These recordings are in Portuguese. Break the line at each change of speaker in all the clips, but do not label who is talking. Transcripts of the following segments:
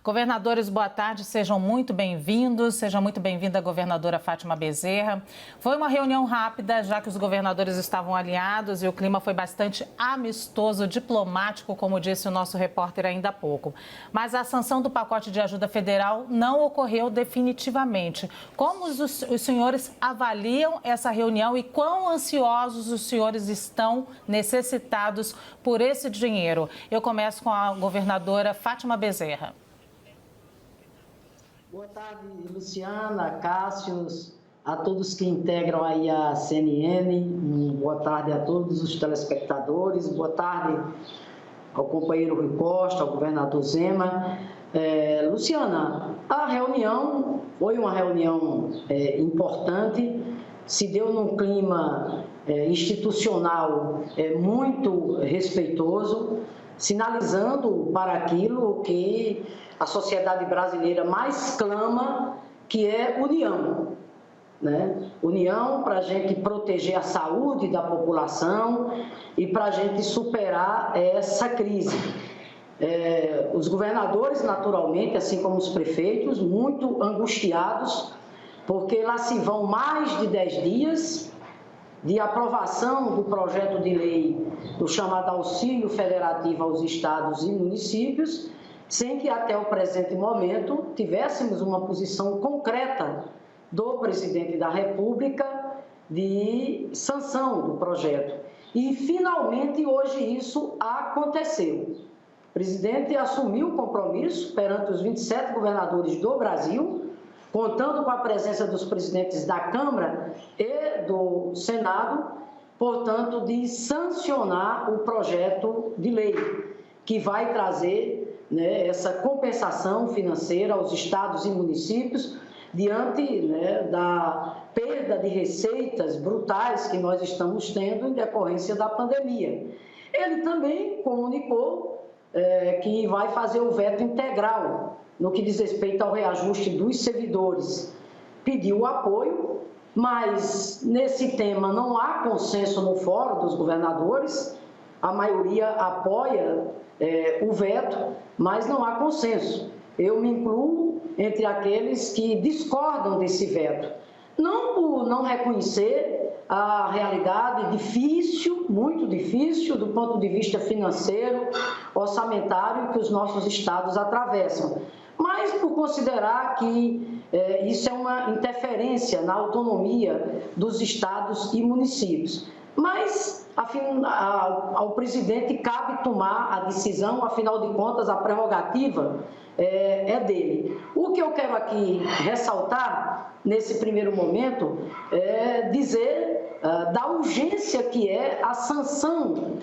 Governadores, boa tarde, sejam muito bem-vindos. Seja muito bem-vinda a governadora Fátima Bezerra. Foi uma reunião rápida, já que os governadores estavam alinhados e o clima foi bastante amistoso, diplomático, como disse o nosso repórter ainda há pouco. Mas a sanção do pacote de ajuda federal não ocorreu definitivamente. Como os senhores avaliam essa reunião e quão ansiosos os senhores estão necessitados por esse dinheiro? Eu começo com a governadora Fátima Bezerra.
Boa tarde, Luciana, Cássius, a todos que integram aí a CNN, boa tarde a todos os telespectadores, boa tarde ao companheiro Rui Costa, ao governador Zema. Luciana, a reunião foi uma reunião importante, se deu num clima institucional muito respeitoso, sinalizando para aquilo que a sociedade brasileira mais clama, que é união, né? União para a gente proteger a saúde da população e para a gente superar essa crise. Os governadores, naturalmente, assim como os prefeitos, muito angustiados, porque lá se vão mais de 10 dias de aprovação do projeto de lei do chamado auxílio federativo aos estados e municípios, sem que até o presente momento tivéssemos uma posição concreta do presidente da República de sanção do projeto. E, finalmente, hoje isso aconteceu. O presidente assumiu o compromisso perante os 27 governadores do Brasil, contando com a presença dos presidentes da Câmara e do Senado, portanto, de sancionar o projeto de lei, que vai trazer essa compensação financeira aos estados e municípios diante da perda de receitas brutais que nós estamos tendo em decorrência da pandemia. Ele também comunicou que vai fazer o veto integral no que diz respeito ao reajuste dos servidores. Pediu apoio, mas nesse tema não há consenso no Fórum dos Governadores, a maioria apoia o veto, mas não há consenso. Eu me incluo entre aqueles que discordam desse veto, não por não reconhecer a realidade difícil, muito difícil, do ponto de vista financeiro, orçamentário, que os nossos estados atravessam, mas por considerar que isso é uma interferência na autonomia dos estados e municípios. Mas ao presidente cabe tomar a decisão, afinal de contas, a prerrogativa é dele. O que eu quero aqui ressaltar, nesse primeiro momento, é dizer da urgência que é a sanção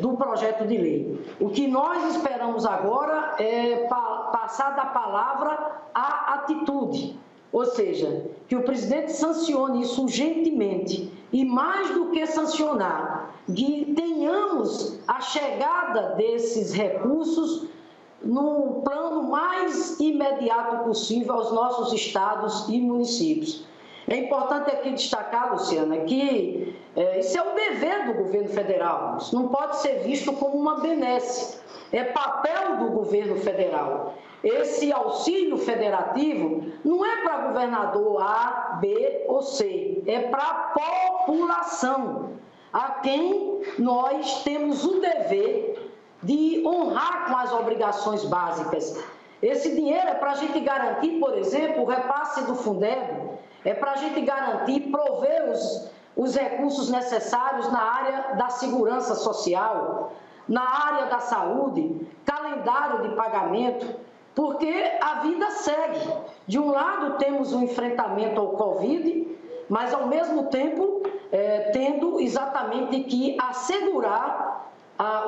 do projeto de lei. O que nós esperamos agora é passar da palavra à atitude, ou seja, que o presidente sancione isso urgentemente e, mais do que sancionar, que tenhamos a chegada desses recursos no plano mais imediato possível aos nossos estados e municípios. É importante aqui destacar, Luciana, que isso é o dever do governo federal, isso não pode ser visto como uma benesse, é papel do governo federal. Esse auxílio federativo não é para governador A, B ou C, é para a população, a quem nós temos o dever de honrar com as obrigações básicas. Esse dinheiro é para a gente garantir, por exemplo, o repasse do Fundeb, é para a gente garantir, prover os recursos necessários na área da segurança social, na área da saúde, calendário de pagamento, porque a vida segue. De um lado temos o enfrentamento ao Covid, mas ao mesmo tempo tendo exatamente que assegurar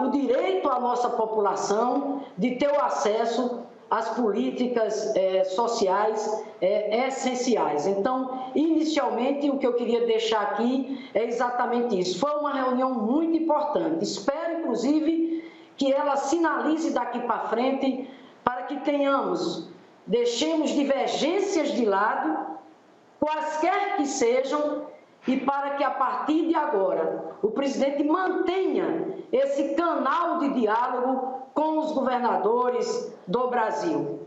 o direito à nossa população de ter o acesso às políticas sociais essenciais. Então, inicialmente, o que eu queria deixar aqui é exatamente isso. Foi uma reunião muito importante. Espero, inclusive, que ela sinalize daqui para frente para que deixemos divergências de lado, quaisquer que sejam, e para que, a partir de agora, o presidente mantenha esse canal de diálogo com os governadores do Brasil.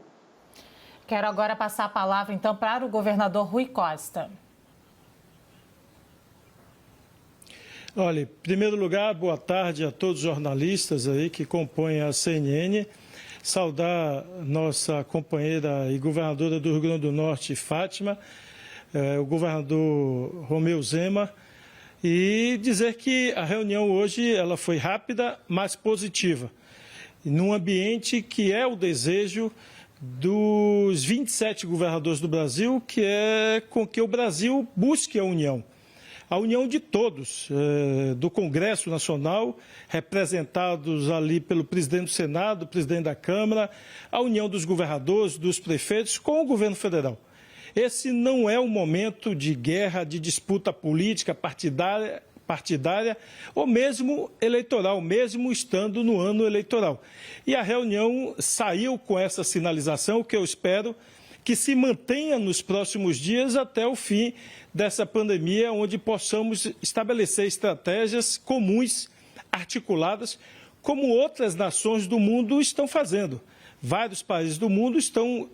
Quero agora passar a palavra, então, para o governador Rui Costa.
Olha, em primeiro lugar, boa tarde a todos os jornalistas aí que compõem a CNN. Saudar nossa companheira e governadora do Rio Grande do Norte, Fátima, o governador Romeu Zema, e dizer que a reunião hoje ela foi rápida, mas positiva, num ambiente que é o desejo dos 27 governadores do Brasil, que é com que o Brasil busque a união de todos, do Congresso Nacional, representados ali pelo presidente do Senado, presidente da Câmara, a união dos governadores, dos prefeitos com o governo federal. Esse não é um momento de guerra, de disputa política, partidária ou mesmo eleitoral, mesmo estando no ano eleitoral. E a reunião saiu com essa sinalização, que eu espero que se mantenha nos próximos dias até o fim dessa pandemia, onde possamos estabelecer estratégias comuns, articuladas, como outras nações do mundo estão fazendo. Vários países do mundo estão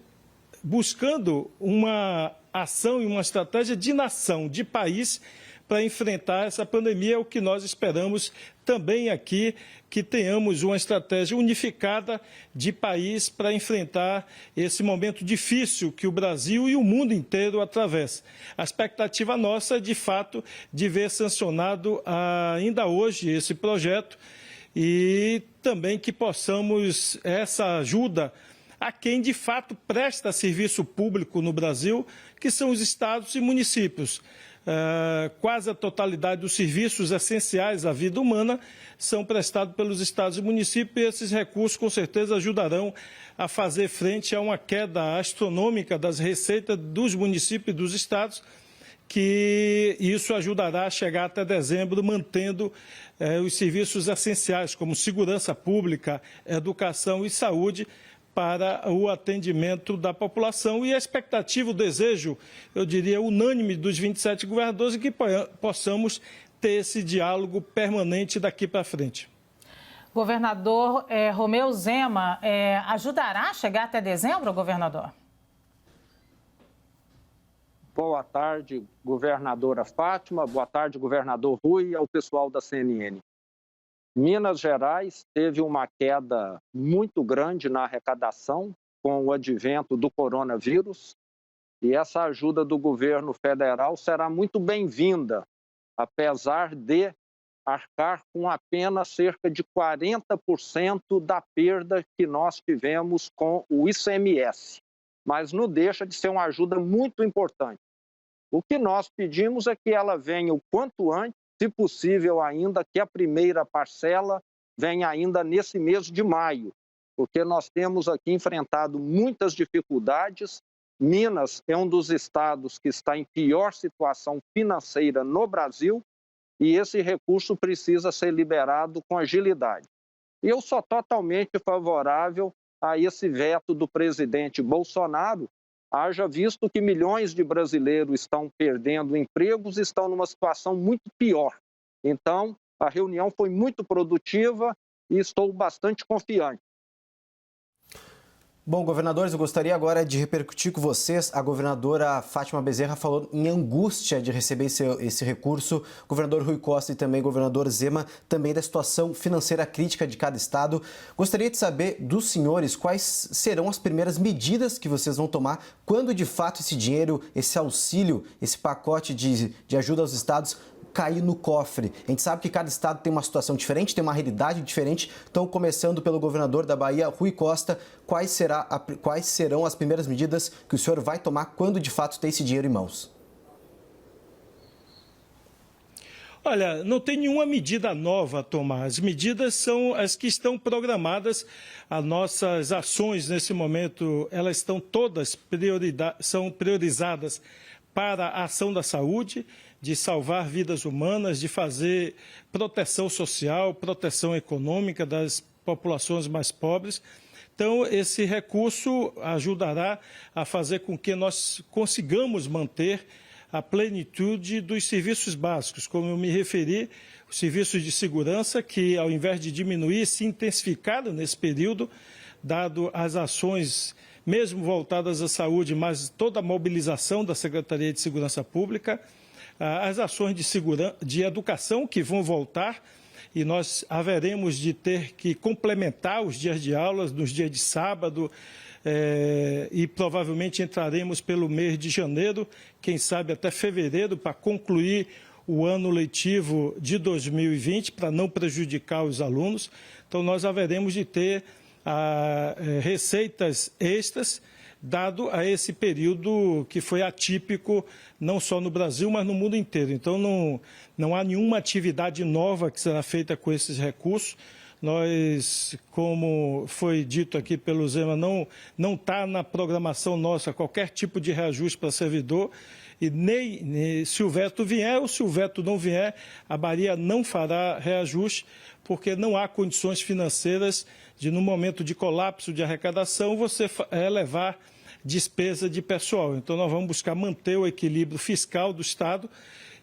buscando uma ação e uma estratégia de nação, de país, para enfrentar essa pandemia. É o que nós esperamos também aqui, que tenhamos uma estratégia unificada de país para enfrentar esse momento difícil que o Brasil e o mundo inteiro atravessam. A expectativa nossa é, de fato, de ver sancionado ainda hoje esse projeto e também que possamos essa ajuda a quem, de fato, presta serviço público no Brasil, que são os estados e municípios. Quase a totalidade dos serviços essenciais à vida humana são prestados pelos estados e municípios, e esses recursos com certeza ajudarão a fazer frente a uma queda astronômica das receitas dos municípios e dos estados, que isso ajudará a chegar até dezembro, mantendo os serviços essenciais como segurança pública, educação e saúde, para o atendimento da população, e a expectativa, o desejo, eu diria, unânime dos 27 governadores, é que possamos ter esse diálogo permanente daqui para frente.
Governador Romeu Zema, ajudará a chegar até dezembro, governador?
Boa tarde, governadora Fátima, boa tarde, governador Rui, e ao pessoal da CNN. Minas Gerais teve uma queda muito grande na arrecadação com o advento do coronavírus, e essa ajuda do governo federal será muito bem-vinda, apesar de arcar com apenas cerca de 40% da perda que nós tivemos com o ICMS. Mas não deixa de ser uma ajuda muito importante. O que nós pedimos é que ela venha o quanto antes, se possível ainda, que a primeira parcela venha ainda nesse mês de maio, porque nós temos aqui enfrentado muitas dificuldades. Minas é um dos estados que está em pior situação financeira no Brasil, e esse recurso precisa ser liberado com agilidade. Eu sou totalmente favorável a esse veto do presidente Bolsonaro, haja visto que milhões de brasileiros estão perdendo empregos e estão numa situação muito pior. Então, a reunião foi muito produtiva e estou bastante confiante.
Bom, governadores, eu gostaria agora de repercutir com vocês. A governadora Fátima Bezerra falou em angústia de receber esse recurso. O governador Rui Costa e também o governador Zema, também da situação financeira crítica de cada estado. Gostaria de saber dos senhores quais serão as primeiras medidas que vocês vão tomar quando, de fato, esse dinheiro, esse auxílio, esse pacote de ajuda aos estados cair no cofre. A gente sabe que cada estado tem uma situação diferente, tem uma realidade diferente. Então, começando pelo governador da Bahia, Rui Costa, quais serão as primeiras medidas que o senhor vai tomar quando, de fato, ter esse dinheiro em mãos?
Olha, não tem nenhuma medida nova a tomar. As medidas são as que estão programadas. As nossas ações, nesse momento, elas estão todas são priorizadas para a ação da saúde, de salvar vidas humanas, de fazer proteção social, proteção econômica das populações mais pobres. Então, esse recurso ajudará a fazer com que nós consigamos manter a plenitude dos serviços básicos. Como eu me referi, os serviços de segurança, que ao invés de diminuir, se intensificaram nesse período, dado as ações mesmo voltadas à saúde, mas toda a mobilização da Secretaria de Segurança Pública, as ações de educação que vão voltar, e nós haveremos de ter que complementar os dias de aulas nos dias de sábado, e provavelmente entraremos pelo mês de janeiro, quem sabe até fevereiro, para concluir o ano letivo de 2020, para não prejudicar os alunos. Então, nós haveremos de ter receitas extras, dado a esse período que foi atípico, não só no Brasil, mas no mundo inteiro. Então, não há nenhuma atividade nova que será feita com esses recursos. Nós, como foi dito aqui pelo Zema, não está na programação nossa qualquer tipo de reajuste para servidor, e nem se o veto vier ou se o veto não vier, a Bahia não fará reajuste, porque não há condições financeiras de, no momento de colapso de arrecadação, você elevar despesa de pessoal. Então, nós vamos buscar manter o equilíbrio fiscal do Estado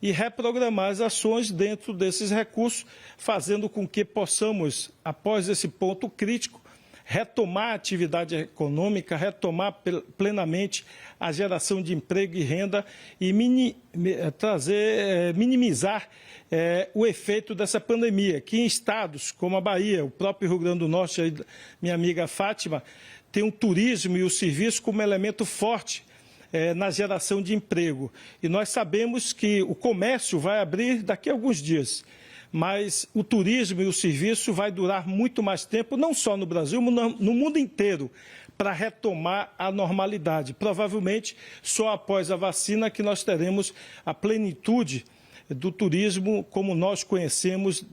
e reprogramar as ações dentro desses recursos, fazendo com que possamos, após esse ponto crítico, retomar a atividade econômica, retomar plenamente a geração de emprego e renda e minimizar o efeito dessa pandemia, que em estados como a Bahia, o próprio Rio Grande do Norte, aí, minha amiga Fátima, tem o turismo e o serviço como elemento forte na geração de emprego. E nós sabemos que o comércio vai abrir daqui a alguns dias, mas o turismo e o serviço vai durar muito mais tempo, não só no Brasil, mas no mundo inteiro, para retomar a normalidade. Provavelmente, só após a vacina que nós teremos a plenitude do turismo como nós conhecemos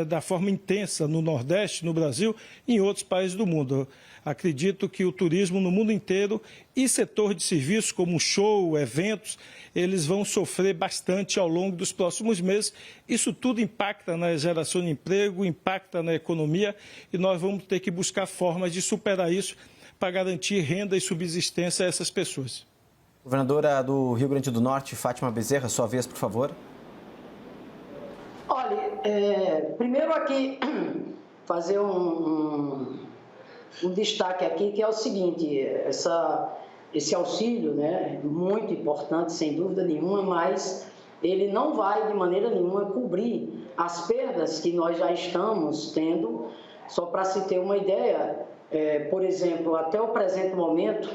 da forma intensa no Nordeste, no Brasil e em outros países do mundo. Acredito que o turismo no mundo inteiro e setor de serviços como show, eventos, eles vão sofrer bastante ao longo dos próximos meses. Isso tudo impacta na geração de emprego, impacta na economia e nós vamos ter que buscar formas de superar isso para garantir renda e subsistência a essas pessoas.
Governadora do Rio Grande do Norte, Fátima Bezerra, sua vez, por favor.
Olha, primeiro aqui fazer um destaque aqui, que é o seguinte, esse auxílio, né, muito importante, sem dúvida nenhuma, mas ele não vai, de maneira nenhuma, cobrir as perdas que nós já estamos tendo. Só para se ter uma ideia, por exemplo, até o presente momento,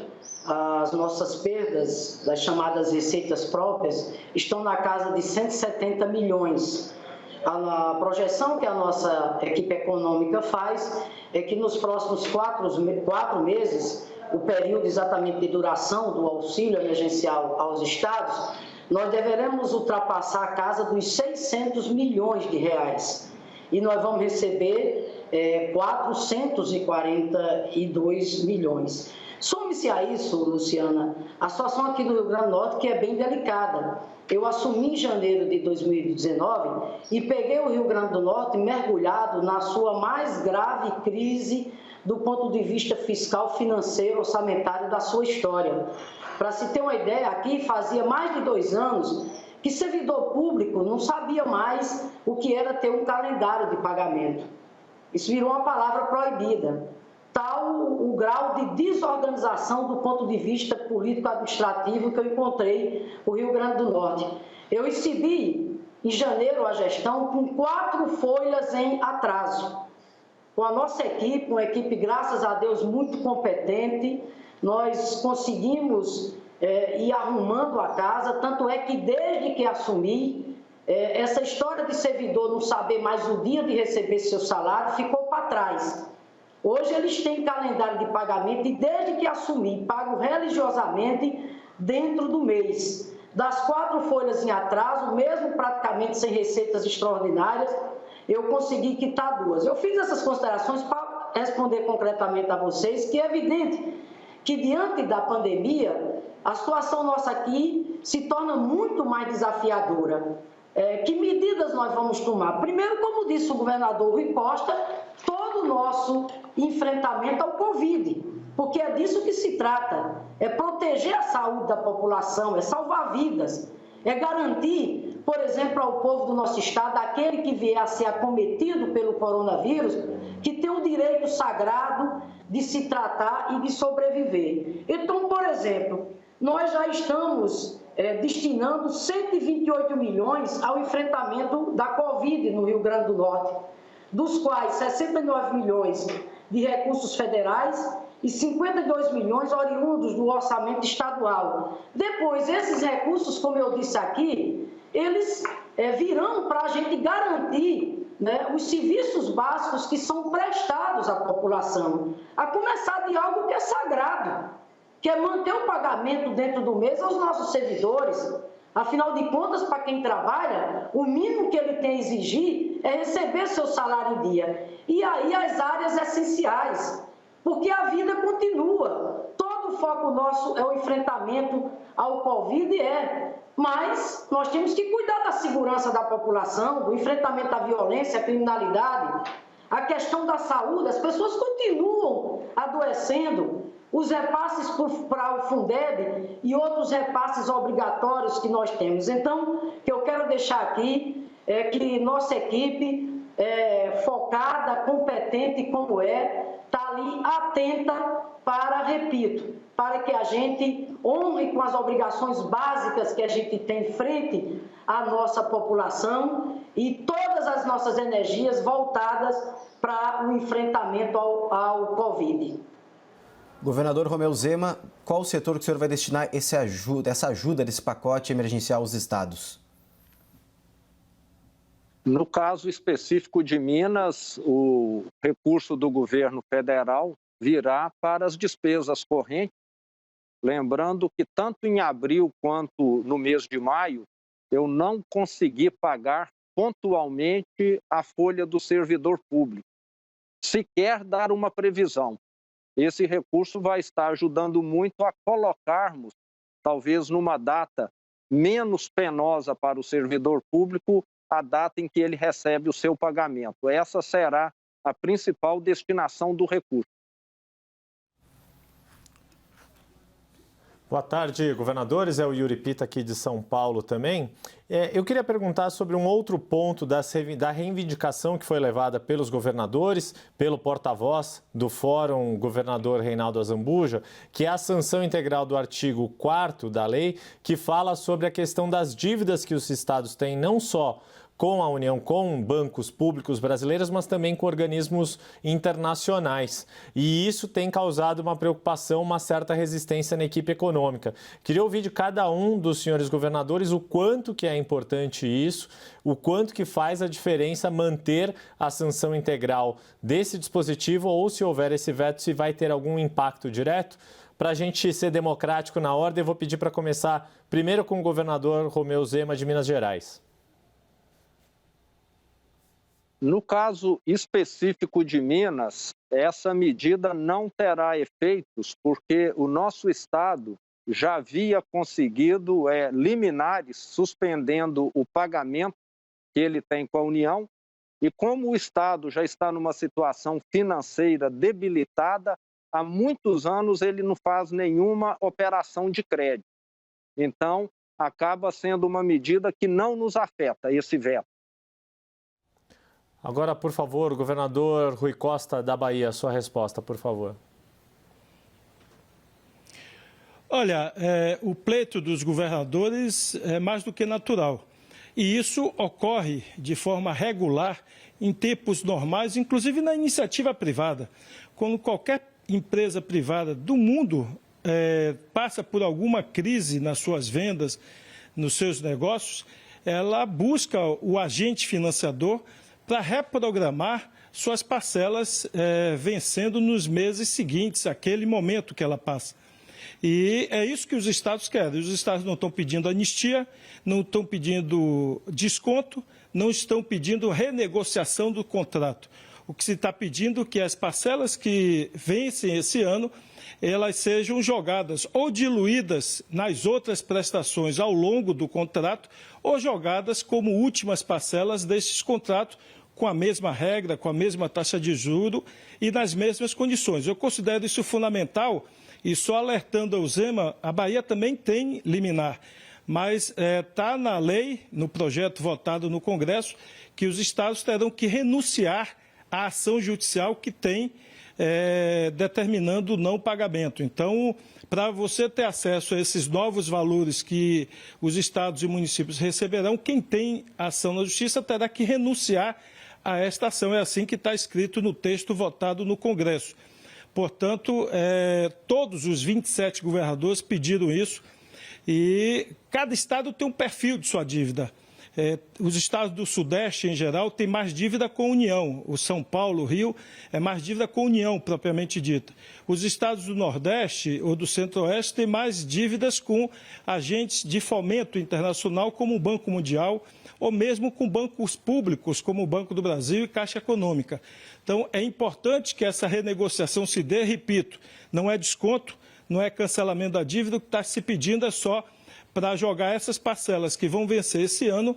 as nossas perdas, das chamadas receitas próprias, estão na casa de 170 milhões. A projeção que a nossa equipe econômica faz é que nos próximos 4 meses, o período exatamente de duração do auxílio emergencial aos estados, nós deveremos ultrapassar a casa dos 600 milhões de reais. E nós vamos receber 442 milhões. Some-se a isso, Luciana, a situação aqui do Rio Grande do Norte, que é bem delicada. Eu assumi em janeiro de 2019 e peguei o Rio Grande do Norte mergulhado na sua mais grave crise do ponto de vista fiscal, financeiro, orçamentário da sua história. Para se ter uma ideia, aqui fazia mais de 2 anos que servidor público não sabia mais o que era ter um calendário de pagamento. Isso virou uma palavra proibida. Tal o grau de desorganização do ponto de vista político-administrativo que eu encontrei no Rio Grande do Norte. Eu recebi em janeiro a gestão com 4 folhas em atraso. Com a nossa equipe, uma equipe, graças a Deus, muito competente, nós conseguimos ir arrumando a casa, tanto é que desde que assumi, essa história de servidor não saber mais o dia de receber seu salário ficou para trás. Hoje eles têm calendário de pagamento e desde que assumi, pago religiosamente dentro do mês. Das 4 folhas em atraso, mesmo praticamente sem receitas extraordinárias, eu consegui quitar 2. Eu fiz essas considerações para responder concretamente a vocês, que é evidente que diante da pandemia, a situação nossa aqui se torna muito mais desafiadora. Que medidas nós vamos tomar? Primeiro, como disse o governador Rui Costa, todo o nosso enfrentamento ao Covid, porque é disso que se trata, é proteger a saúde da população, é salvar vidas, é garantir por exemplo, ao povo do nosso estado, aquele que vier a ser acometido pelo coronavírus, que tem o direito sagrado de se tratar e de sobreviver. Então, por exemplo, nós já estamos destinando 128 milhões ao enfrentamento da Covid no Rio Grande do Norte, dos quais 69 milhões de recursos federais e 52 milhões oriundos do orçamento estadual. Depois, esses recursos, como eu disse aqui, eles virão para a gente garantir, né, os serviços básicos que são prestados à população, a começar de algo que é sagrado, que é manter o pagamento dentro do mês aos nossos servidores. Afinal de contas, para quem trabalha, o mínimo que ele tem a exigir é receber seu salário em dia. E aí as áreas essenciais, porque a vida continua. Todo o foco nosso é o enfrentamento ao Covid, mas nós temos que cuidar da segurança da população, do enfrentamento à violência, à criminalidade, a questão da saúde. As pessoas continuam adoecendo. Os repasses para o Fundeb e outros repasses obrigatórios que nós temos. Então, o que eu quero deixar aqui é que nossa equipe, focada, competente como está ali atenta para, repito, para que a gente honre com as obrigações básicas que a gente tem frente à nossa população e todas as nossas energias voltadas para o enfrentamento ao Covid.
Governador Romeu Zema, qual o setor que o senhor vai destinar essa ajuda desse pacote emergencial aos estados?
No caso específico de Minas, o recurso do governo federal virá para as despesas correntes, lembrando que tanto em abril quanto no mês de maio, eu não consegui pagar pontualmente a folha do servidor público, sequer dar uma previsão. Esse recurso vai estar ajudando muito a colocarmos, talvez numa data menos penosa para o servidor público, a data em que ele recebe o seu pagamento. Essa será a principal destinação do recurso.
Boa tarde, governadores. É o Yuri Pita aqui de São Paulo também. Eu queria perguntar sobre um outro ponto da reivindicação que foi levada pelos governadores, pelo porta-voz do Fórum Governador Reinaldo Azambuja, que é a sanção integral do artigo 4º da lei, que fala sobre a questão das dívidas que os estados têm, não só com a União, com bancos públicos brasileiros, mas também com organismos internacionais. E isso tem causado uma preocupação, uma certa resistência na equipe econômica. Queria ouvir de cada um dos senhores governadores o quanto que é importante isso, o quanto que faz a diferença manter a sanção integral desse dispositivo ou, se houver esse veto, se vai ter algum impacto direto. Para a gente ser democrático na ordem, eu vou pedir para começar primeiro com o governador Romeu Zema de Minas Gerais.
No caso específico de Minas, essa medida não terá efeitos porque o nosso estado já havia conseguido liminares suspendendo o pagamento que ele tem com a União e como o estado já está numa situação financeira debilitada, há muitos anos ele não faz nenhuma operação de crédito. Então, acaba sendo uma medida que não nos afeta, esse veto.
Agora, por favor, governador Rui Costa da Bahia, sua resposta, por favor.
Olha, o pleito dos governadores é mais do que natural. E isso ocorre de forma regular em tempos normais, inclusive na iniciativa privada. Quando qualquer empresa privada do mundo passa por alguma crise nas suas vendas, nos seus negócios, ela busca o agente financiador para reprogramar suas parcelas vencendo nos meses seguintes, aquele momento que ela passa. E é isso que os estados querem. Os estados não estão pedindo anistia, não estão pedindo desconto, não estão pedindo renegociação do contrato. O que se está pedindo é que as parcelas que vencem esse ano, elas sejam jogadas ou diluídas nas outras prestações ao longo do contrato ou jogadas como últimas parcelas desses contratos com a mesma regra, com a mesma taxa de juros e nas mesmas condições. Eu considero isso fundamental e só alertando ao Zema, a Bahia também tem liminar. mas está na lei, no projeto votado no Congresso, que os estados terão que renunciar à ação judicial que tem determinando o não pagamento. Então, para você ter acesso a esses novos valores que os estados e municípios receberão, quem tem ação na justiça terá que renunciar a esta ação. É assim que está escrito no texto votado no Congresso. Portanto, todos os 27 governadores pediram isso e cada estado tem um perfil de sua dívida. Os estados do Sudeste, em geral, têm mais dívida com a União. O São Paulo, o Rio, é mais dívida com a União, propriamente dita. Os estados do Nordeste ou do Centro-Oeste têm mais dívidas com agentes de fomento internacional, como o Banco Mundial, ou mesmo com bancos públicos, como o Banco do Brasil e Caixa Econômica. Então, é importante que essa renegociação se dê, repito, não é desconto, não é cancelamento da dívida, o que está se pedindo é só para jogar essas parcelas que vão vencer esse ano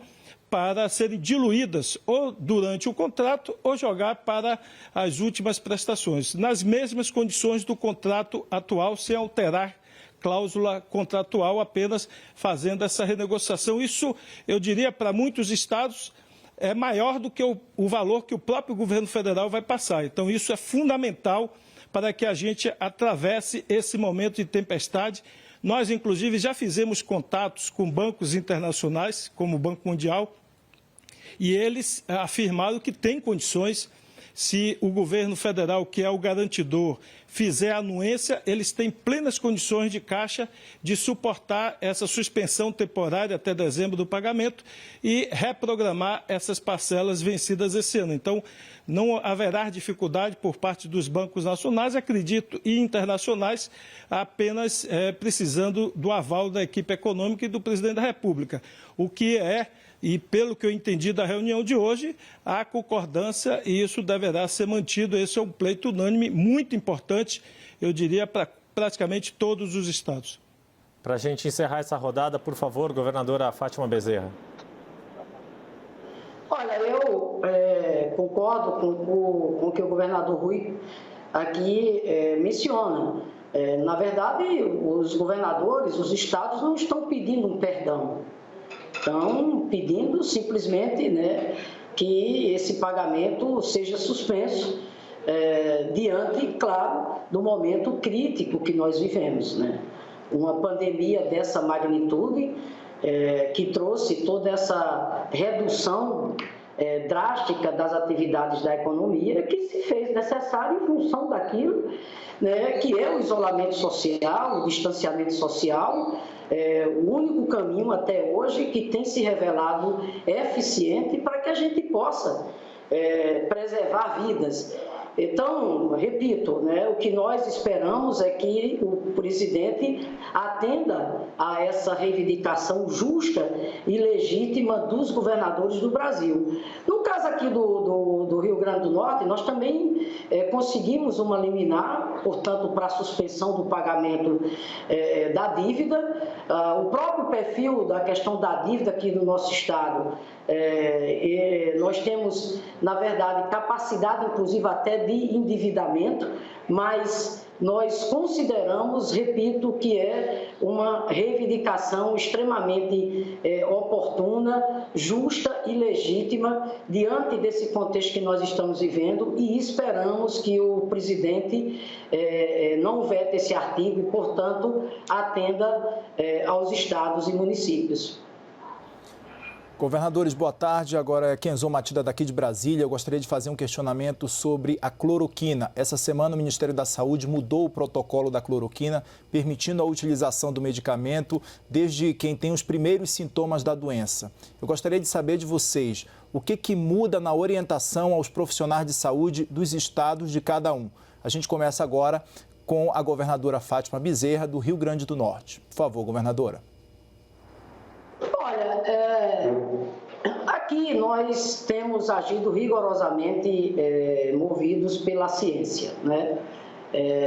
para serem diluídas ou durante o contrato ou jogar para as últimas prestações, nas mesmas condições do contrato atual, sem alterar cláusula contratual, apenas fazendo essa renegociação. Isso, eu diria, para muitos estados é maior do que o valor que o próprio governo federal vai passar. Então, isso é fundamental para que a gente atravesse esse momento de tempestade. Nós, inclusive, já fizemos contatos com bancos internacionais, como o Banco Mundial, e eles afirmaram que tem condições, se o governo federal, que é o garantidor, fizer a anuência, eles têm plenas condições de caixa de suportar essa suspensão temporária até dezembro do pagamento e reprogramar essas parcelas vencidas esse ano. Então, não haverá dificuldade por parte dos bancos nacionais, acredito, e internacionais, apenas precisando do aval da equipe econômica e do presidente da República, o que e pelo que eu entendi da reunião de hoje, há concordância e isso deverá ser mantido. Esse é um pleito unânime muito importante, eu diria, para praticamente todos os estados.
Para a gente encerrar essa rodada, por favor, governadora Fátima Bezerra.
Olha, eu concordo com o que o governador Rui aqui menciona. Na verdade, os governadores, os estados não estão pedindo um perdão. Estão pedindo simplesmente, que esse pagamento seja suspenso diante, claro, do momento crítico que nós vivemos. Uma pandemia dessa magnitude que trouxe toda essa redução drástica das atividades da economia que se fez necessária em função daquilo que é o isolamento social, o distanciamento social, o único caminho até hoje que tem se revelado eficiente para que a gente possa preservar vidas. Então, repito, o que nós esperamos é que o presidente atenda a essa reivindicação justa e legítima dos governadores do Brasil. No caso aqui do Rio Grande do Norte, nós também conseguimos uma liminar, portanto, para a suspensão do pagamento da dívida. O próprio perfil da questão da dívida aqui no nosso estado, nós temos, na verdade, capacidade, inclusive, até de endividamento, mas nós consideramos, repito, que é uma reivindicação extremamente oportuna, justa e legítima diante desse contexto que nós estamos vivendo e esperamos que o presidente não vete esse artigo e, portanto, atenda aos estados e municípios.
Governadores, boa tarde. Agora é Kenzo Matida daqui de Brasília. Eu gostaria de fazer um questionamento sobre a cloroquina. Essa semana o Ministério da Saúde mudou o protocolo da cloroquina, permitindo a utilização do medicamento desde quem tem os primeiros sintomas da doença. Eu gostaria de saber de vocês o que muda na orientação aos profissionais de saúde dos estados de cada um. A gente começa agora com a governadora Fátima Bezerra, do Rio Grande do Norte. Por favor, governadora.
Olha, aqui nós temos agido rigorosamente movidos pela ciência,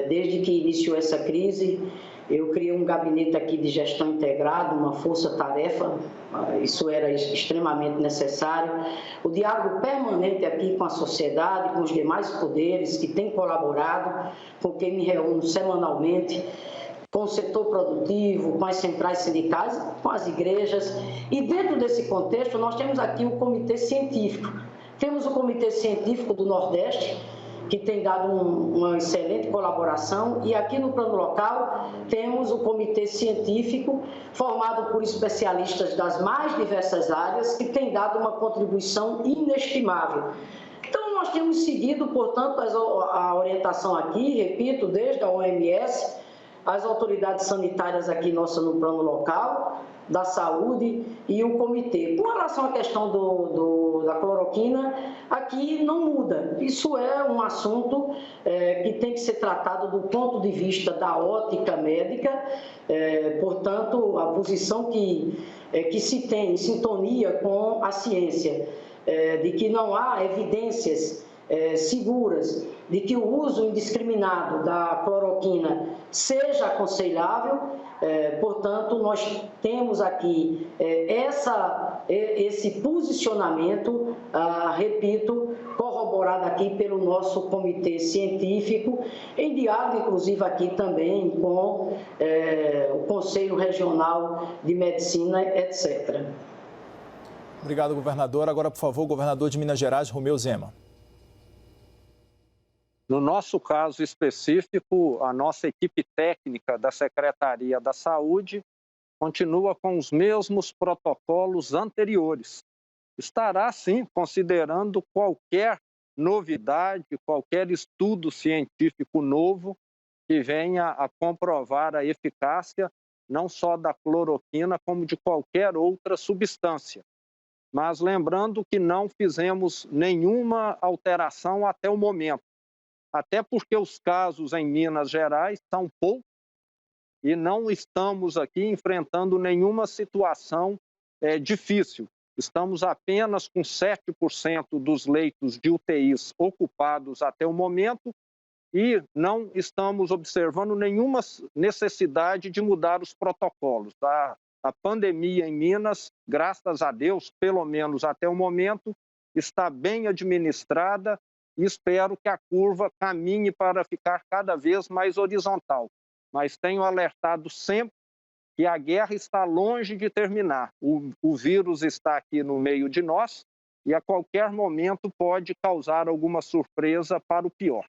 Desde que iniciou essa crise, eu criei um gabinete aqui de gestão integrado, uma força-tarefa, isso era extremamente necessário. O diálogo permanente aqui com a sociedade, com os demais poderes que têm colaborado, com quem me reúno semanalmente, com o setor produtivo, com as centrais sindicais, com as igrejas. E dentro desse contexto, nós temos aqui o Comitê Científico. Temos o Comitê Científico do Nordeste, que tem dado uma excelente colaboração, e aqui no plano local temos o Comitê Científico, formado por especialistas das mais diversas áreas, que tem dado uma contribuição inestimável. Então, nós temos seguido, portanto, a orientação aqui, repito, desde a OMS, as autoridades sanitárias aqui nossa no plano local, da saúde e o comitê. Com relação à questão da cloroquina, aqui não muda. Isso é um assunto que tem que ser tratado do ponto de vista da ótica médica, portanto, a posição que se tem em sintonia com a ciência, de que não há evidências seguras de que o uso indiscriminado da cloroquina seja aconselhável, portanto, nós temos aqui esse posicionamento, repito, corroborado aqui pelo nosso comitê científico, em diálogo, inclusive, aqui também com o Conselho Regional de Medicina, etc.
Obrigado, governador. Agora, por favor, o governador de Minas Gerais, Romeu Zema.
No nosso caso específico, a nossa equipe técnica da Secretaria da Saúde continua com os mesmos protocolos anteriores. Estará, sim, considerando qualquer novidade, qualquer estudo científico novo que venha a comprovar a eficácia não só da cloroquina, como de qualquer outra substância. Mas lembrando que não fizemos nenhuma alteração até o momento. Até porque os casos em Minas Gerais são poucos e não estamos aqui enfrentando nenhuma situação difícil. Estamos apenas com 7% dos leitos de UTIs ocupados até o momento e não estamos observando nenhuma necessidade de mudar os protocolos. A pandemia em Minas, graças a Deus, pelo menos até o momento, está bem administrada, e espero que a curva caminhe para ficar cada vez mais horizontal. Mas tenho alertado sempre que a guerra está longe de terminar. O vírus está aqui no meio de nós e a qualquer momento pode causar alguma surpresa para o pior.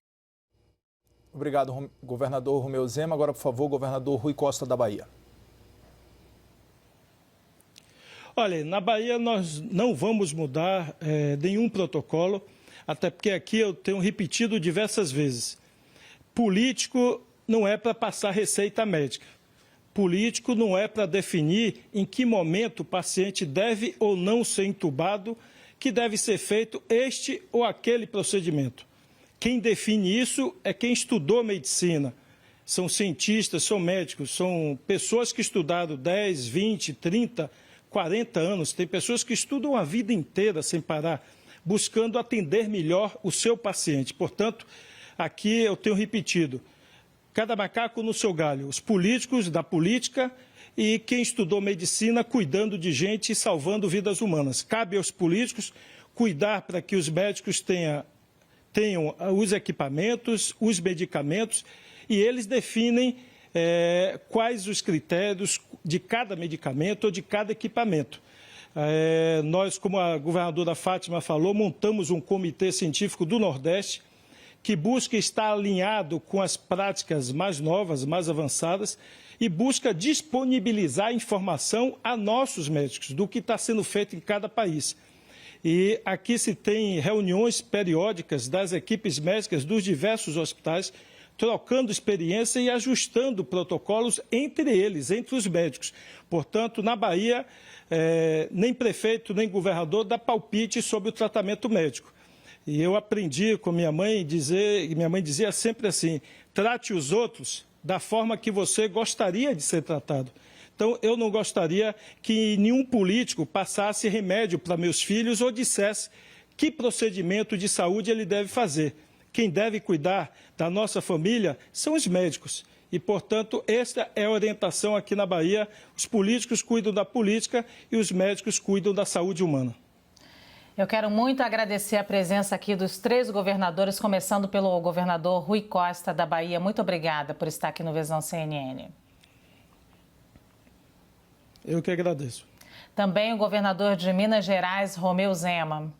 Obrigado, governador Romeu Zema. Agora, por favor, governador Rui Costa da Bahia.
Olha, na Bahia nós não vamos mudar nenhum protocolo, até porque aqui eu tenho repetido diversas vezes. Político não é para passar receita médica. Político não é para definir em que momento o paciente deve ou não ser entubado, que deve ser feito este ou aquele procedimento. Quem define isso é quem estudou medicina. São cientistas, são médicos, são pessoas que estudaram 10, 20, 30, 40 anos. Tem pessoas que estudam a vida inteira sem parar, buscando atender melhor o seu paciente. Portanto, aqui eu tenho repetido, cada macaco no seu galho, os políticos da política e quem estudou medicina cuidando de gente e salvando vidas humanas. Cabe aos políticos cuidar para que os médicos tenham os equipamentos, os medicamentos, e eles definem quais os critérios de cada medicamento ou de cada equipamento. Nós, como a governadora Fátima falou, montamos um comitê científico do Nordeste que busca estar alinhado com as práticas mais novas, mais avançadas e busca disponibilizar informação a nossos médicos do que está sendo feito em cada país. E aqui se tem reuniões periódicas das equipes médicas dos diversos hospitais, trocando experiência e ajustando protocolos entre eles, entre os médicos. Portanto, na Bahia, nem prefeito, nem governador dá palpite sobre o tratamento médico. E eu aprendi com minha mãe dizia sempre assim, trate os outros da forma que você gostaria de ser tratado. Então, eu não gostaria que nenhum político passasse remédio para meus filhos ou dissesse que procedimento de saúde ele deve fazer. Quem deve cuidar da nossa família são os médicos. E, portanto, esta é a orientação aqui na Bahia. Os políticos cuidam da política e os médicos cuidam da saúde humana.
Eu quero muito agradecer a presença aqui dos 3 governadores, começando pelo governador Rui Costa da Bahia. Muito obrigada por estar aqui no Visão CNN.
Eu que agradeço.
Também o governador de Minas Gerais, Romeu Zema.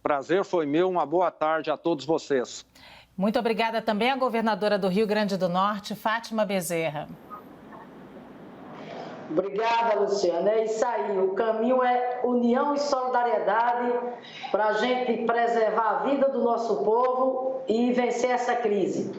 Prazer foi meu, uma boa tarde a todos vocês.
Muito obrigada também à governadora do Rio Grande do Norte, Fátima Bezerra.
Obrigada, Luciana. É isso aí. O caminho é união e solidariedade para a gente preservar a vida do nosso povo e vencer essa crise.